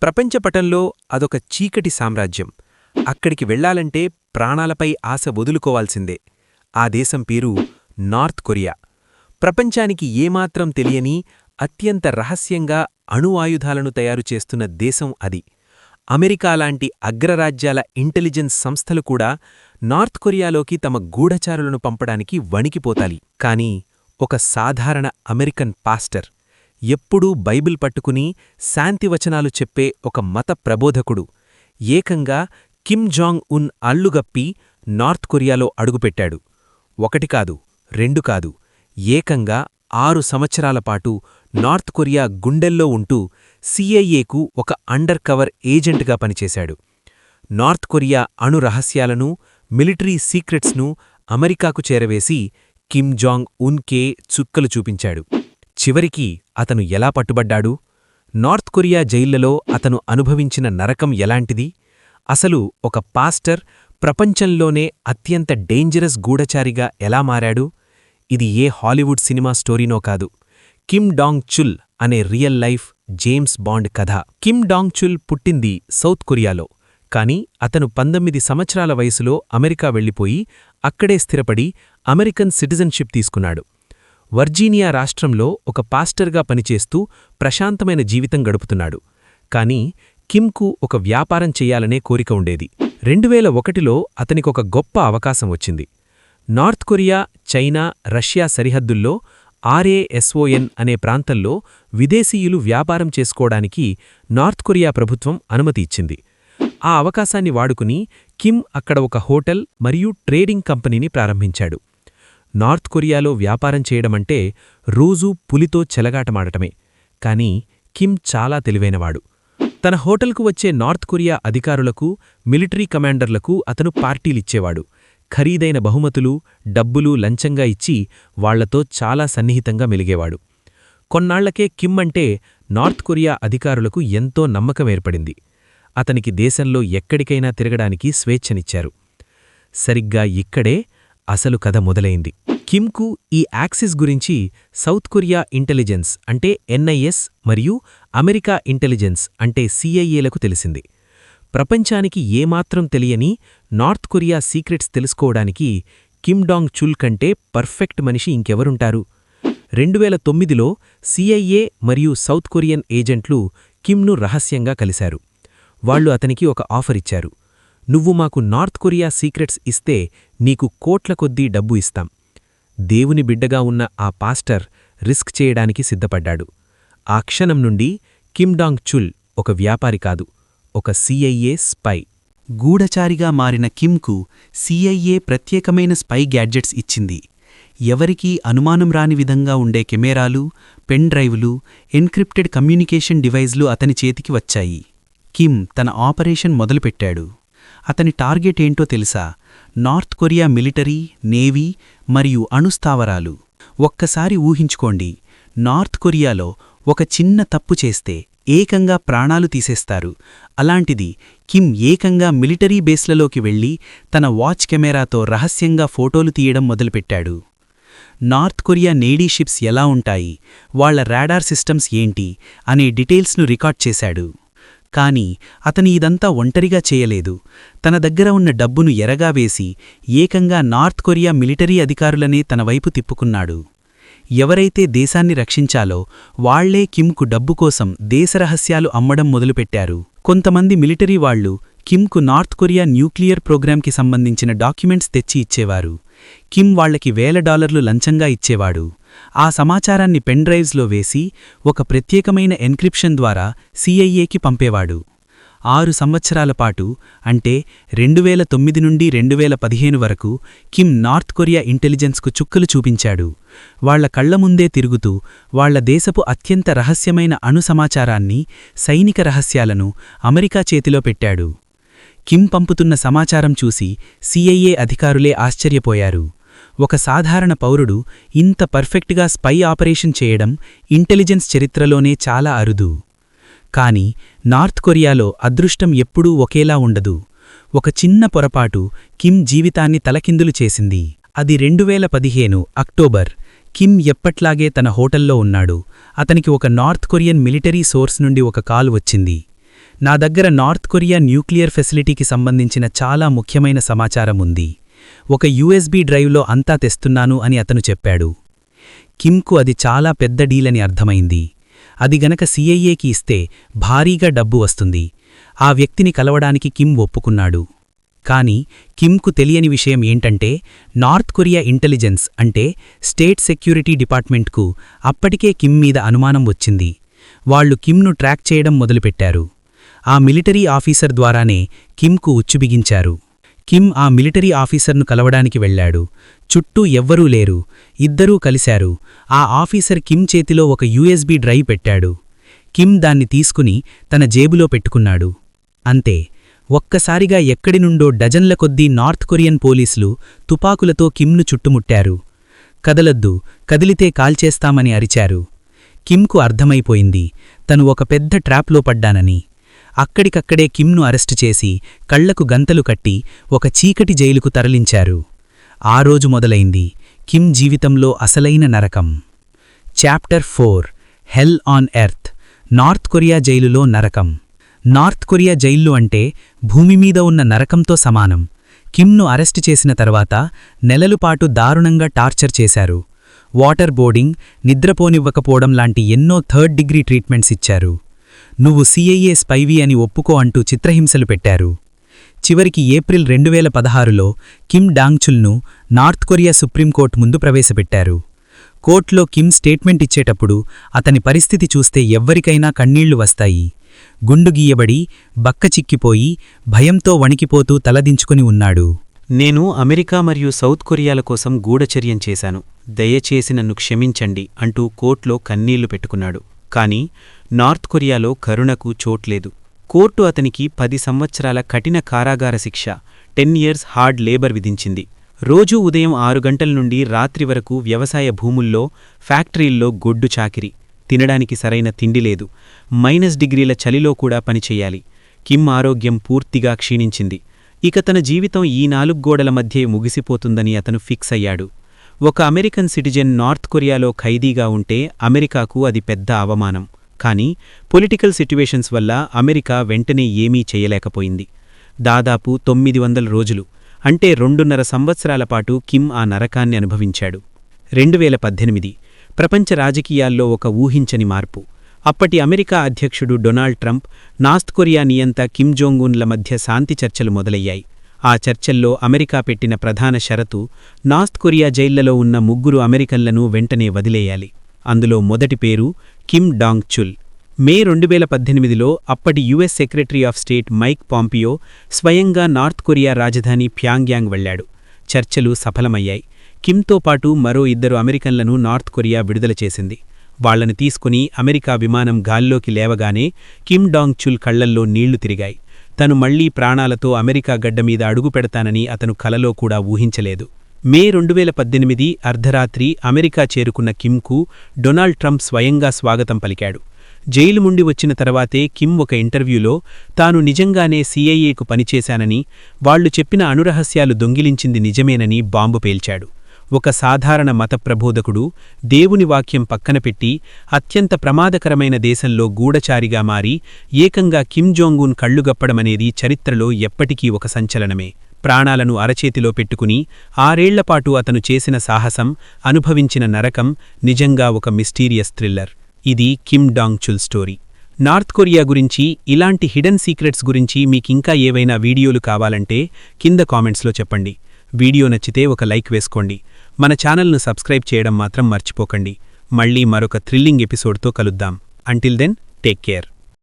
ప్రపంచపటంలో అదొక చీకటి సామ్రాజ్యం. అక్కడికి వెళ్లాలంటే ప్రాణాలపై ఆశ వదులుకోవాల్సిందే. ఆ దేశం పేరు నార్త్ కొరియా. ప్రపంచానికి ఏమాత్రం తెలియని, అత్యంత రహస్యంగా అణు ఆయుధాలను తయారుచేస్తున్న దేశం అది. అమెరికాలాంటి అగ్రరాజ్యాల ఇంటెలిజెన్స్ సంస్థలు కూడా నార్త్ కొరియాలోకి తమ గూఢచారులను పంపడానికి వణికిపోతాయి. కాని ఒక సాధారణ అమెరికన్ పాస్టర్, ఎప్పుడూ బైబిల్ పట్టుకుని శాంతివచనాలు చెప్పే ఒక మత ప్రబోధకుడు, ఏకంగా కిమ్ జాంగ్ ఉన్ అల్లుగప్పి నార్త్ కొరియాలో అడుగుపెట్టాడు. ఒకటి కాదు, రెండు కాదు, ఏకంగా 6 సంవత్సరాలపాటు నార్త్ కొరియా గుండెల్లో ఉంటూ సిఐఏకు ఒక అండర్ కవర్ ఏజెంట్గా పనిచేశాడు. నార్త్ కొరియా అణు రహస్యాలను, మిలిటరీ సీక్రెట్స్ను అమెరికాకు చేరవేసి కిమ్ జాంగ్ ఉన్కే చుక్కలు చూపించాడు. చివరికి అతను ఎలా పట్టుబడ్డాడు? నార్త్ కొరియా జైళ్లలో అతను అనుభవించిన నరకం ఎలాంటిది? అసలు ఒక పాస్టర్ ప్రపంచంలోనే అత్యంత డేంజరస్ గూఢచారిగా ఎలా మారాడు? ఇది ఏ హాలీవుడ్ సినిమా స్టోరీనో కాదు, కిమ్ డాంగ్ చుల్ అనే రియల్ లైఫ్ జేమ్స్ బాండ్ కథ. కిమ్ డాంగ్ చుల్ పుట్టింది సౌత్ కొరియాలో, కాని అతను 19 సంవత్సరాల వయసులో అమెరికా వెళ్లిపోయి అక్కడే స్థిరపడి అమెరికన్ సిటిజన్షిప్ తీసుకున్నాడు. వర్జీనియా రాష్ట్రంలో ఒక పాస్టర్గా పనిచేస్తూ ప్రశాంతమైన జీవితం గడుపుతున్నాడు. కాని కిమ్కు ఒక వ్యాపారం చెయ్యాలనే కోరిక ఉండేది. 2001లో అతనికొక గొప్ప అవకాశం వచ్చింది. నార్త్ కొరియా, చైనా, రష్యా సరిహద్దుల్లో RASON అనే ప్రాంతంలో విదేశీయులు వ్యాపారం చేసుకోవడానికి నార్త్ కొరియా ప్రభుత్వం అనుమతి ఇచ్చింది. ఆ అవకాశాన్ని వాడుకుని కిమ్ అక్కడ ఒక హోటల్ మరియు ట్రేడింగ్ కంపెనీని ప్రారంభించాడు. నార్త్ కొరియాలో వ్యాపారం చేయడమంటే రోజూ పులితో చెలగాటమాడటమే. కాని కిమ్ చాలా తెలివైనవాడు. తన హోటల్కు వచ్చే నార్త్ కొరియా అధికారులకు, మిలిటరీ కమాండర్లకు అతను పార్టీలిచ్చేవాడు. ఖరీదైన బహుమతులు, డబ్బులు లంచంగా ఇచ్చి వాళ్లతో చాలా సన్నిహితంగా మెలిగేవాడు. కొన్నాళ్లకే కిమ్ అంటే నార్త్ కొరియా అధికారులకు ఎంతో నమ్మకమేర్పడింది. అతనికి దేశంలో ఎక్కడికైనా తిరగడానికి స్వేచ్ఛనిచ్చారు. సరిగ్గా ఇక్కడే అసలు కథ మొదలైంది. కిమ్కు ఈ యాక్సిస్ గురించి సౌత్ కొరియా ఇంటెలిజెన్స్ అంటే NIS మరియు అమెరికా ఇంటెలిజెన్స్ అంటే CIAలకు తెలిసింది. ప్రపంచానికి ఏమాత్రం తెలియని నార్త్ కొరియా సీక్రెట్స్ తెలుసుకోవడానికి కిమ్ డాంగ్ చుల్ కంటే పర్ఫెక్ట్ మనిషి ఇంకెవరుంటారు? 2009లో CIA మరియు సౌత్ కొరియన్ ఏజెంట్లు కిమ్ను రహస్యంగా కలిశారు. వాళ్లు అతనికి ఒక ఆఫర్ ఇచ్చారు. నువ్వు మాకు నార్త్ కొరియా సీక్రెట్స్ ఇస్తే నీకు కోట్ల కొద్దీ డబ్బు ఇస్తాం. దేవుని బిడ్డగా ఉన్న ఆ పాస్టర్ రిస్క్ చేయడానికి సిద్ధపడ్డాడు. ఆ క్షణం నుండి కిమ్ డాంగ్ చుల్ ఒక వ్యాపారి కాదు, ఒక CIA స్పై. గూఢచారిగా మారిన కిమ్కు CIA ప్రత్యేకమైన స్పై గ్యాడ్జెట్స్ ఇచ్చింది. ఎవరికీ అనుమానం రాని విధంగా ఉండే కెమెరాలు, పెన్ డ్రైవ్లు, ఎన్క్రిప్టెడ్ కమ్యూనికేషన్ డివైజ్లు అతని చేతికి వచ్చాయి. కిమ్ తన ఆపరేషన్ మొదలుపెట్టాడు. అతని టార్గెట్ ఏంటో తెలుసా? నార్త్ కొరియా మిలిటరీ, నేవీ మరియు అణుస్థావరాలు. ఒక్కసారి ఊహించుకోండి, నార్త్ కొరియాలో ఒక చిన్న తప్పు చేస్తే ఏకంగా ప్రాణాలు తీసేస్తారు. అలాంటిది కిమ్ ఏకంగా మిలిటరీ బేస్లలోకి వెళ్లి తన వాచ్ కెమెరాతో రహస్యంగా ఫోటోలు తీయడం మొదలుపెట్టాడు. నార్త్ కొరియా నేవీ షిప్స్ ఎలా ఉంటాయి, వాళ్ల రాడార్ సిస్టమ్స్ ఏంటి అనే డీటెయిల్స్ను రికార్డ్ చేశాడు. కాని అతని ఇదంతా ఒంటరిగా చేయలేదు. తన దగ్గర ఉన్న డబ్బును ఎరగా వేసి ఏకంగా నార్త్ కొరియా మిలిటరీ అధికారులనే తన వైపు తిప్పుకున్నాడు. ఎవరైతే దేశాన్ని రక్షించాలో వాళ్లే కిమ్కు డబ్బు కోసం దేశరహస్యాలు అమ్మడం మొదలుపెట్టారు. కొంతమంది మిలిటరీ వాళ్లు కిమ్కు నార్త్ కొరియా న్యూక్లియర్ ప్రోగ్రాంకి సంబంధించిన డాక్యుమెంట్స్ తెచ్చి ఇచ్చేవారు. కిమ్ వాళ్లకి $1,000 లంచంగా ఇచ్చేవాడు. ఆ సమాచారాన్ని పెన్ డ్రైవ్స్లో వేసి ఒక ప్రత్యేకమైన ఎన్క్రిప్షన్ ద్వారా CIAకి పంపేవాడు. 6 సంవత్సరాల పాటు అంటే 2009 నుండి 2015 వరకు కిమ్ నార్త్ కొరియా ఇంటెలిజెన్స్కు చుక్కలు చూపించాడు. వాళ్ల కళ్లముందే తిరుగుతూ వాళ్ల దేశపు అత్యంత రహస్యమైన అణు సమాచారాన్ని, సైనిక రహస్యాలను అమెరికా చేతిలో పెట్టాడు. కిమ్ పంపుతున్న సమాచారం చూసి CIA అధికారులే ఆశ్చర్యపోయారు. ఒక సాధారణ పౌరుడు ఇంత పర్ఫెక్ట్గా స్పై ఆపరేషన్ చేయడం ఇంటెలిజెన్స్ చరిత్రలోనే చాలా అరుదు. కాని నార్త్ కొరియాలో అదృష్టం ఎప్పుడూ ఒకేలా ఉండదు. ఒక చిన్న పొరపాటు కిమ్ జీవితాన్ని తలకిందులు చేసింది. అది 2015 అక్టోబర్. కిమ్ ఎప్పట్లాగే తన హోటల్లో ఉన్నాడు. అతనికి ఒక నార్త్ కొరియన్ మిలిటరీ సోర్స్ నుండి ఒక కాల్ వచ్చింది. నా దగ్గర నార్త్ కొరియా న్యూక్లియర్ ఫెసిలిటీకి సంబంధించిన చాలా ముఖ్యమైన సమాచారం ఉంది. ఒక యూఎస్బీ డ్రైవ్లో అంతా తెస్తున్నాను అని అతను చెప్పాడు. కిమ్కు అది చాలా పెద్ద డీలని అర్థమైంది. అది గనక సిఐఏకి ఇస్తే భారీగా డబ్బు వస్తుంది. ఆ వ్యక్తిని కలవడానికి కిమ్ ఒప్పుకున్నాడు. కాని కిమ్కు తెలియని విషయం ఏంటంటే నార్త్ కొరియా ఇంటెలిజెన్స్ అంటే స్టేట్ సెక్యూరిటీ డిపార్ట్మెంట్కు అప్పటికే కిమ్ మీద అనుమానం వచ్చింది. వాళ్లు కిమ్ను ట్రాక్ చేయడం మొదలుపెట్టారు. ఆ మిలిటరీ ఆఫీసర్ ద్వారానే కిమ్కు ఉచ్చుబిగించారు. కిమ్ ఆ మిలిటరీ ఆఫీసర్ను కలవడానికి వెళ్లాడు. చుట్టూ ఎవ్వరూ లేరు. ఇద్దరూ కలిశారు. ఆ ఆఫీసర్ కిమ్ చేతిలో ఒక యూఎస్బీ డ్రైవ్ పెట్టాడు. కిమ్ దాన్ని తీసుకుని తన జేబులో పెట్టుకున్నాడు. అంతే, ఒక్కసారిగా ఎక్కడినుండో డజన్ల కొద్దీ నార్త్ కొరియన్ పోలీసులు తుపాకులతో కిమ్ను చుట్టుముట్టారు. కదలొద్దు, కదిలితే కాల్చేస్తామని అరిచారు. కిమ్కు అర్థమైపోయింది తను ఒక పెద్ద ట్రాప్లో పడ్డానని. అక్కడికక్కడే కిమ్ను అరెస్టు చేసి కళ్లకు గంతలు కట్టి ఒక చీకటి జైలుకు తరలించారు. ఆ రోజు మొదలైంది కిమ్ జీవితంలో అసలైన నరకం. Chapter 4 hell on earth. North Korea జైలులో నరకం. నార్త్ కొరియా జైళ్లు అంటే భూమిమీద ఉన్న నరకంతో సమానం. కిమ్ను అరెస్టు చేసిన తర్వాత నెలలుపాటు దారుణంగా టార్చర్ చేశారు. వాటర్ బోర్డింగ్, నిద్రపోనివ్వకపోవడం లాంటి ఎన్నో థర్డ్ డిగ్రీ ట్రీట్మెంట్స్ ఇచ్చారు. నువ్వు సిఐఏ స్పైవి అని ఒప్పుకో అంటూ చిత్రహింసలు పెట్టారు. చివరికి ఏప్రిల్ 2016లో కిమ్ డాంగ్చుల్ను నార్త్ కొరియా సుప్రీంకోర్టు ముందు ప్రవేశపెట్టారు. కోర్టులో కిమ్ స్టేట్మెంట్ ఇచ్చేటప్పుడు అతని పరిస్థితి చూస్తే ఎవ్వరికైనా కన్నీళ్లు వస్తాయి. గుండు గీయబడి, బక్కచిక్కిపోయి, భయంతో వణికిపోతూ తలదించుకుని ఉన్నాడు. నేను అమెరికా మరియు సౌత్ కొరియాల కోసం గూఢచర్యం చేశాను. దయచేసి నన్ను క్షమించండి అంటూ కోర్టులో కన్నీళ్లు పెట్టుకున్నాడు. కాని నార్త్ కొరియాలో కరుణకు చోట్లేదు. కోర్టు అతనికి 10 సంవత్సరాల కఠిన కారాగార శిక్ష, 10 years హార్డ్ లేబర్ విధించింది. రోజూ ఉదయం 6 గంటల నుండి రాత్రి వరకు వ్యవసాయ భూముల్లో, ఫ్యాక్టరీల్లో గొడ్డు చాకిరి. తినడానికి సరైన తిండి లేదు. -డిగ్రీల చలిలో కూడా పనిచెయ్యాలి. కిమ్ ఆరోగ్యం పూర్తిగా క్షీణించింది. ఇక తన జీవితం ఈ 4 గోడల మధ్యే ముగిసిపోతుందని అతను ఫిక్స్ అయ్యాడు. ఒక అమెరికన్ సిటిజన్ నార్త్ కొరియాలో ఖైదీగా ఉంటే అమెరికాకు అది పెద్ద అవమానం. కానీ పొలిటికల్ సిట్యువేషన్స్ వల్ల అమెరికా వెంటనే ఏమీ చేయలేకపోయింది. దాదాపు 900 రోజులు అంటే 2.5 సంవత్సరాల పాటు కిమ్ ఆ నరకాన్ని అనుభవించాడు. 2018 ప్రపంచ రాజకీయాల్లో ఒక ఊహించని మార్పు. అప్పటి అమెరికా అధ్యక్షుడు డొనాల్డ్ ట్రంప్, నార్త్ కొరియా నియంత కిమ్ జోంగ్ ఉన్ల మధ్య శాంతి చర్చలు మొదలయ్యాయి. ఆ చర్చల్లో అమెరికా పెట్టిన ప్రధాన షరతు నార్త్ కొరియా జైళ్లలో ఉన్న 3 అమెరికన్లను వెంటనే వదిలేయాలి. అందులో మొదటి పేరు కిమ్ డాంగ్ చుల్. మే 2018లో అప్పటి US secretary of state Mike Pompeo స్వయంగా నార్త్ కొరియా రాజధాని ప్యాంగ్యాంగ్ వెళ్లాడు. చర్చలు సఫలమయ్యాయి. కిమ్తో పాటు మరో 2 అమెరికన్లను నార్త్ కొరియా విడుదల చేసింది. వాళ్లను తీసుకుని అమెరికా విమానం గాల్లోకి లేవగానే కిమ్ డాంగ్ చుల్ కళ్లల్లో నీళ్లు తిరిగాయి. తను మళ్లీ ప్రాణాలతో అమెరికా గడ్డమీద అడుగుపెడతానని అతను కలలో కూడా ఊహించలేదు. మే 2018 అర్ధరాత్రి అమెరికా చేరుకున్న కిమ్కు డొనాల్డ్ ట్రంప్ స్వయంగా స్వాగతం పలికాడు. జైలు నుండి వచ్చిన తర్వాతే కిమ్ ఒక ఇంటర్వ్యూలో తాను నిజంగానే సిఐఏకు పనిచేశానని, వాళ్లు చెప్పిన అణురహస్యాలు దొంగిలించింది నిజమేనని బాంబు పేల్చాడు. ఒక సాధారణ మత ప్రబోధకుడు దేవుని వాక్యం పక్కనపెట్టి అత్యంత ప్రమాదకరమైన దేశంలో గూఢచారిగా మారి ఏకంగా కిమ్ జోంగ్ ఉన్ కళ్లుగప్పడమనేది చరిత్రలో ఎప్పటికీ ఒక సంచలనమే. ప్రాణాలను అరచేతిలో పెట్టుకుని 6 ఏళ్లపాటు అతను చేసిన సాహసం, అనుభవించిన నరకం నిజంగా ఒక మిస్టీరియస్ థ్రిల్లర్. ఇది Kim dong Chul story. North Korea గురించి, ఇలాంటి హిడెన్ సీక్రెట్స్ గురించి మీకింకా ఏవైనా వీడియోలు కావాలంటే కింద కామెంట్స్లో చెప్పండి. వీడియో నచ్చితే ఒక లైక్ వేసుకోండి. మన ఛానల్ను సబ్స్క్రైబ్ చేయడం మాత్రం మర్చిపోకండి. మళ్ళీ మరొక థ్రిల్లింగ్ ఎపిసోడ్తో కలుద్దాం. Until then, take care.